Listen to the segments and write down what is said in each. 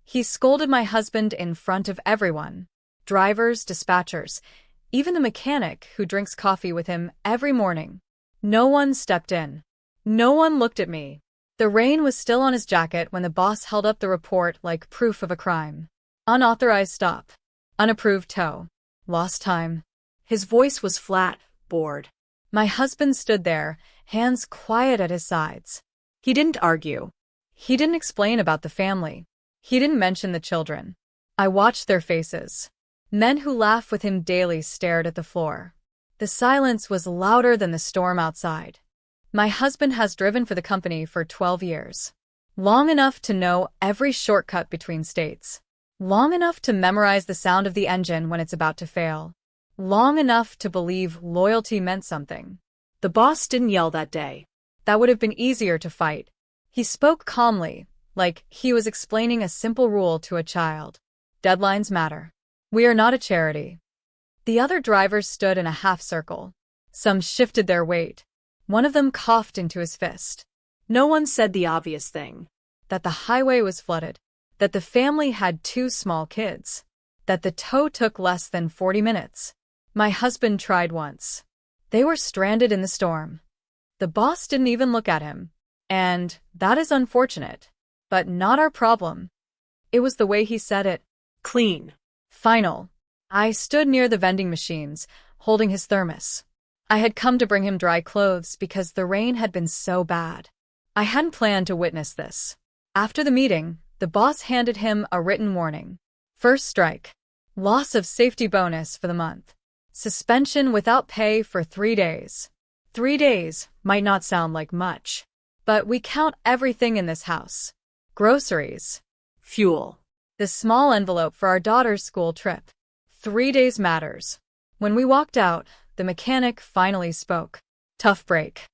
He scolded my husband in front of everyone. Drivers, dispatchers, even the mechanic who drinks coffee with him every morning. No one stepped in. No one looked at me. The rain was still on his jacket when the boss held up the report like proof of a crime. Unauthorized stop. Unapproved tow. Lost time. His voice was flat, bored. My husband stood there, hands quiet at his sides. He didn't argue. He didn't explain about the family. He didn't mention the children. I watched their faces. Men who laugh with him daily stared at the floor. The silence was louder than the storm outside. My husband has driven for the company for 12 years. Long enough to know every shortcut between states. Long enough to memorize the sound of the engine when it's about to fail. Long enough to believe loyalty meant something. The boss didn't yell that day. That would have been easier to fight. He spoke calmly, like he was explaining a simple rule to a child. Deadlines matter. We are not a charity. The other drivers stood in a half circle. Some shifted their weight. One of them coughed into his fist. No one said the obvious thing. That the highway was flooded. That the family had 2 small kids. That the tow took less than 40 minutes. My husband tried once. They were stranded in the storm. The boss didn't even look at him. And that is unfortunate. But not our problem. It was the way he said it. Clean. Final. I stood near the vending machines, holding his thermos. I had come to bring him dry clothes because the rain had been so bad. I hadn't planned to witness this. After the meeting, the boss handed him a written warning. First strike. Loss of safety bonus for the month. Suspension without pay for 3 days. 3 days might not sound like much. But we count everything in this house. Groceries. Fuel. The small envelope for our daughter's school trip. 3 days matters. When we walked out, the mechanic finally spoke. Tough break.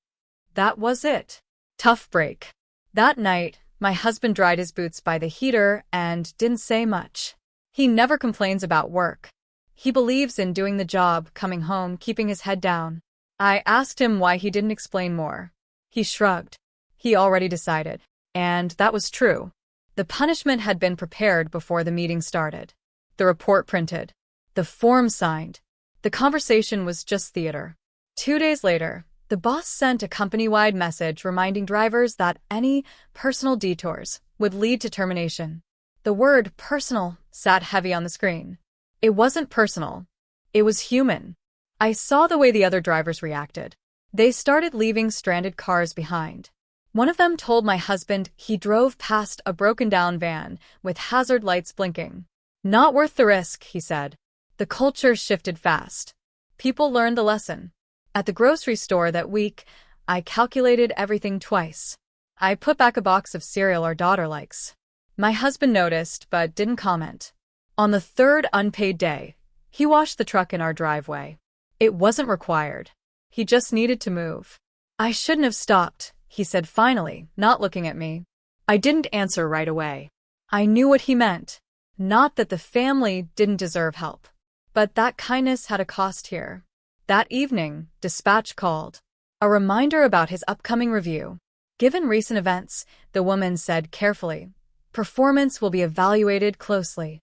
That was it. Tough break. That night, my husband dried his boots by the heater and didn't say much. He never complains about work. He believes in doing the job, coming home, keeping his head down. I asked him why he didn't explain more. He shrugged. He already decided. And that was true. The punishment had been prepared before the meeting started. The report printed. The form signed. The conversation was just theater. 2 days later, the boss sent a company-wide message reminding drivers that any personal detours would lead to termination. The word personal sat heavy on the screen. It wasn't personal. It was human. I saw the way the other drivers reacted. They started leaving stranded cars behind. One of them told my husband he drove past a broken-down van with hazard lights blinking. Not worth the risk, he said. The culture shifted fast. People learned the lesson. At the grocery store that week, I calculated everything twice. I put back a box of cereal our daughter likes. My husband noticed, but didn't comment. On the 3rd unpaid day, he washed the truck in our driveway. It wasn't required. He just needed to move. I shouldn't have stopped, he said finally, not looking at me. I didn't answer right away. I knew what he meant. Not that the family didn't deserve help. But that kindness had a cost here. That evening, dispatch called. A reminder about his upcoming review. Given recent events, the woman said carefully, performance will be evaluated closely.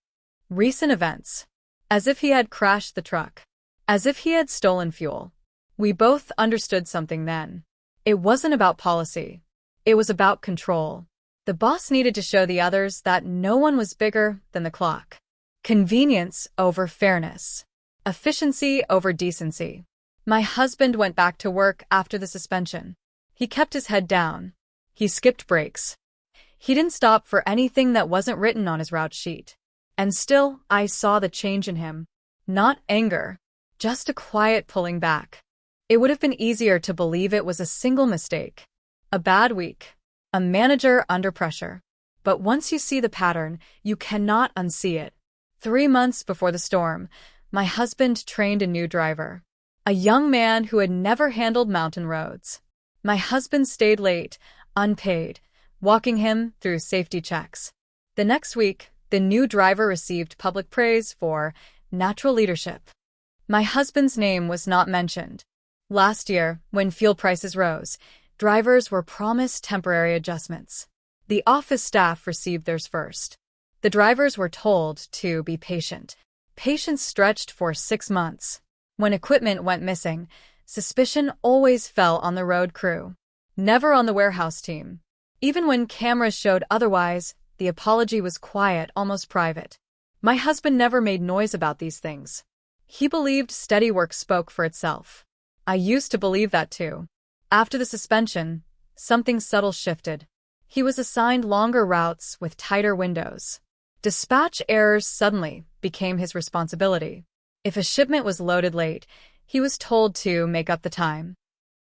Recent events. As if he had crashed the truck. As if he had stolen fuel. We both understood something then. It wasn't about policy. It was about control. The boss needed to show the others that no one was bigger than the clock. Convenience over fairness. Efficiency over decency. My husband went back to work after the suspension. He kept his head down. He skipped breaks. He didn't stop for anything that wasn't written on his route sheet. And still, I saw the change in him. Not anger. Just a quiet pulling back. It would have been easier to believe it was a single mistake. A bad week. A manager under pressure. But once you see the pattern, you cannot unsee it. 3 months before the storm, my husband trained a new driver. A young man who had never handled mountain roads. My husband stayed late, unpaid, walking him through safety checks. The next week, the new driver received public praise for natural leadership. My husband's name was not mentioned. Last year, when fuel prices rose, drivers were promised temporary adjustments. The office staff received theirs first. The drivers were told to be patient. Patience stretched for 6 months. When equipment went missing, suspicion always fell on the road crew, never on the warehouse team. Even when cameras showed otherwise, the apology was quiet, almost private. My husband never made noise about these things. He believed steady work spoke for itself. I used to believe that too. After the suspension, something subtle shifted. He was assigned longer routes with tighter windows. Dispatch errors suddenly became his responsibility. If a shipment was loaded late, he was told to make up the time.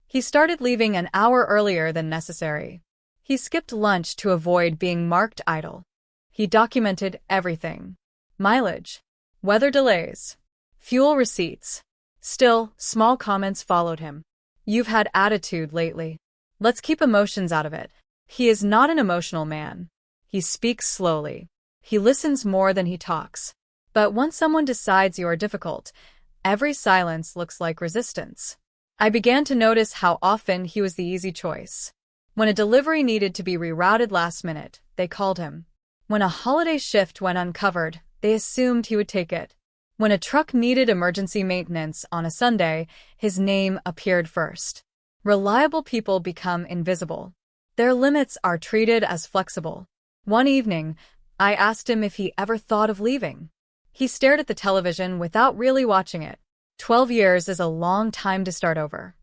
He started leaving an hour earlier than necessary. He skipped lunch to avoid being marked idle. He documented everything: mileage, weather delays, fuel receipts. Still, small comments followed him. "You've had attitude lately. Let's keep emotions out of it." He is not an emotional man. He speaks slowly. He listens more than he talks. But once someone decides you are difficult, every silence looks like resistance. I began to notice how often he was the easy choice. When a delivery needed to be rerouted last minute, they called him. When a holiday shift went uncovered, they assumed he would take it. When a truck needed emergency maintenance on a Sunday, his name appeared first. Reliable people become invisible. Their limits are treated as flexible. One evening, I asked him if he ever thought of leaving. He stared at the television without really watching it. 12 years is a long time to start over.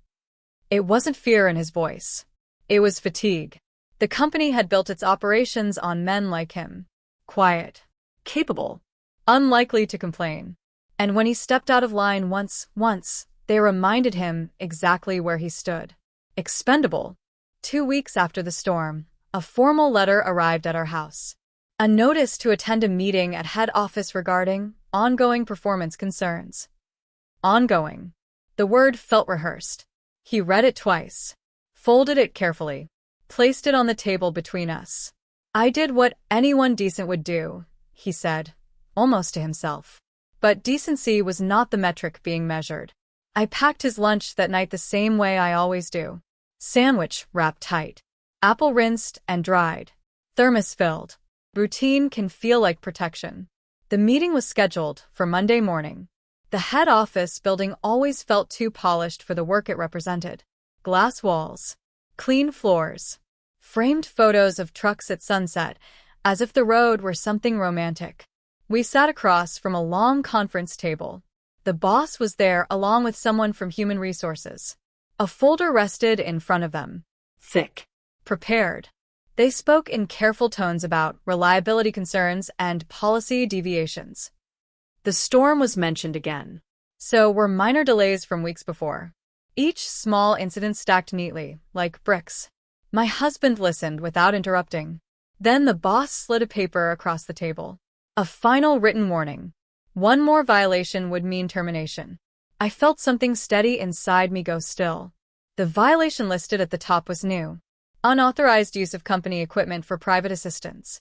It wasn't fear in his voice. It was fatigue. The company had built its operations on men like him. Quiet, capable, unlikely to complain. And when he stepped out of line once, they reminded him exactly where he stood. Expendable. 2 weeks after the storm, a formal letter arrived at our house. A notice to attend a meeting at head office regarding ongoing performance concerns. Ongoing. The word felt rehearsed. He read it twice, folded it carefully, placed it on the table between us. "I did what anyone decent would do," he said, almost to himself. But decency was not the metric being measured. I packed his lunch that night the same way I always do. Sandwich wrapped tight. Apple rinsed and dried. Thermos filled. Routine can feel like protection. The meeting was scheduled for Monday morning. The head office building always felt too polished for the work it represented. Glass walls, clean floors, framed photos of trucks at sunset, as if the road were something romantic. We sat across from a long conference table. The boss was there along with someone from Human Resources. A folder rested in front of them. Thick. Prepared. They spoke in careful tones about reliability concerns and policy deviations. The storm was mentioned again. So were minor delays from weeks before. Each small incident stacked neatly, like bricks. My husband listened without interrupting. Then the boss slid a paper across the table. A final written warning. One more violation would mean termination. I felt something steady inside me go still. The violation listed at the top was new. Unauthorized use of company equipment for private assistance.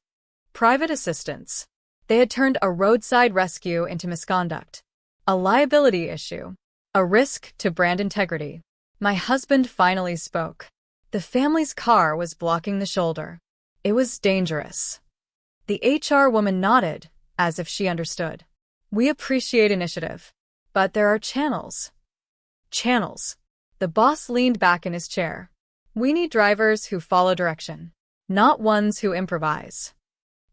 Private assistance. They had turned a roadside rescue into misconduct. A liability issue. A risk to brand integrity. My husband finally spoke. The family's car was blocking the shoulder. It was dangerous. The HR woman nodded, as if she understood. "We appreciate initiative. But there are channels." Channels. The boss leaned back in his chair. "We need drivers who follow direction, not ones who improvise."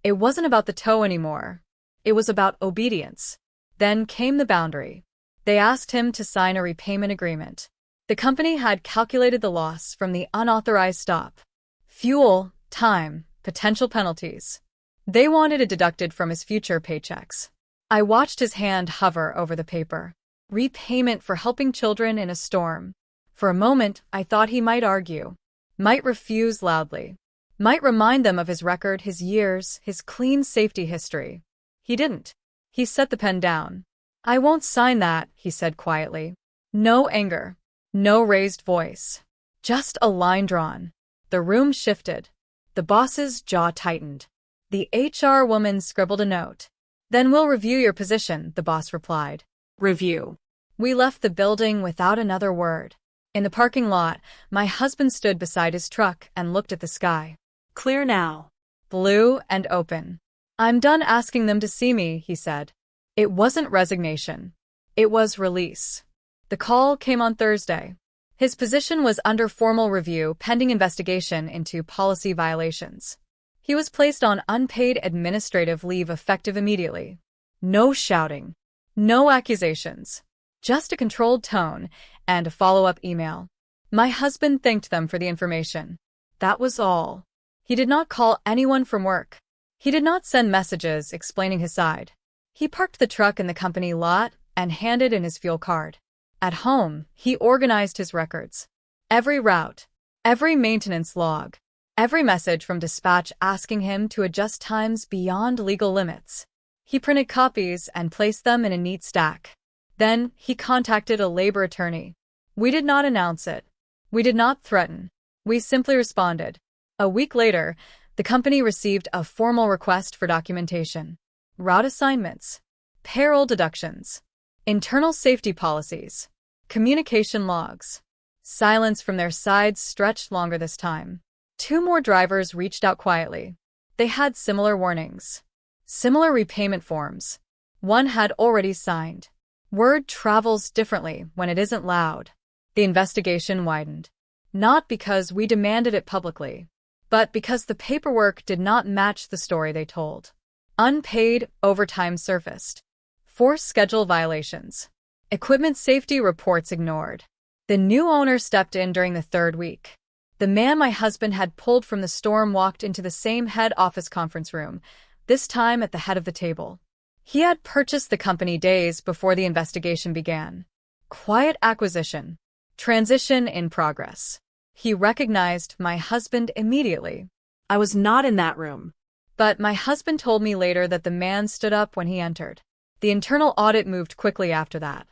It wasn't about the tow anymore. It was about obedience. Then came the boundary. They asked him to sign a repayment agreement. The company had calculated the loss from the unauthorized stop. Fuel, time, potential penalties. They wanted it deducted from his future paychecks. I watched his hand hover over the paper. Repayment for helping children in a storm. For a moment, I thought he might argue. Might refuse loudly. Might remind them of his record, his years, his clean safety history. He didn't. He set the pen down. "I won't sign that," he said quietly. No anger. No raised voice. Just a line drawn. The room shifted. The boss's jaw tightened. The HR woman scribbled a note. "Then we'll review your position," the boss replied. Review. We left the building without another word. In the parking lot, my husband stood beside his truck and looked at the sky. Clear now. Blue and open. "I'm done asking them to see me," he said. It wasn't resignation. It was release. The call came on Thursday. His position was under formal review pending investigation into policy violations. He was placed on unpaid administrative leave effective immediately. No shouting. No accusations. Just a controlled tone and a follow-up email. My husband thanked them for the information. That was all. He did not call anyone from work. He did not send messages explaining his side. He parked the truck in the company lot and handed in his fuel card. At home, he organized his records. Every route, every maintenance log, every message from dispatch asking him to adjust times beyond legal limits. He printed copies and placed them in a neat stack. Then he contacted a labor attorney. We did not announce it. We did not threaten. We simply responded. A week later, the company received a formal request for documentation. Route assignments, payroll deductions, internal safety policies, communication logs. Silence from their sides stretched longer this time. 2 more drivers reached out quietly. They had similar warnings. Similar repayment forms. One had already signed. Word travels differently when it isn't loud. The investigation widened. Not because we demanded it publicly, but because the paperwork did not match the story they told. Unpaid overtime surfaced. Force schedule violations. Equipment safety reports ignored. The new owner stepped in during the 3rd week. The man my husband had pulled from the storm walked into the same head office conference room, this time at the head of the table. He had purchased the company days before the investigation began. Quiet acquisition. Transition in progress. He recognized my husband immediately. I was not in that room. But my husband told me later that the man stood up when he entered. The internal audit moved quickly after that.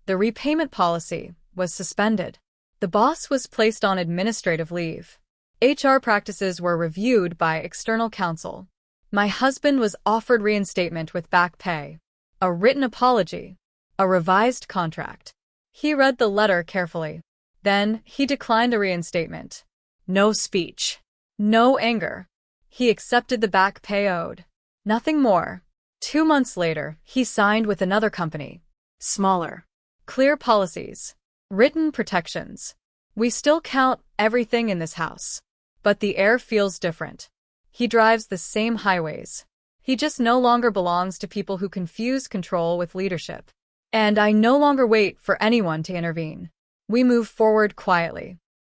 The repayment policy was suspended. The boss was placed on administrative leave. HR practices were reviewed by external counsel. My husband was offered reinstatement with back pay, a written apology, a revised contract. He read the letter carefully. Then he declined the reinstatement. No speech. No anger. He accepted the back pay owed. Nothing more. 2 months later, he signed with another company. Smaller. Clear policies. Written protections. We still count everything in this house. But the air feels different. He drives the same highways. He just no longer belongs to people who confuse control with leadership. And I no longer wait for anyone to intervene. We move forward quietly.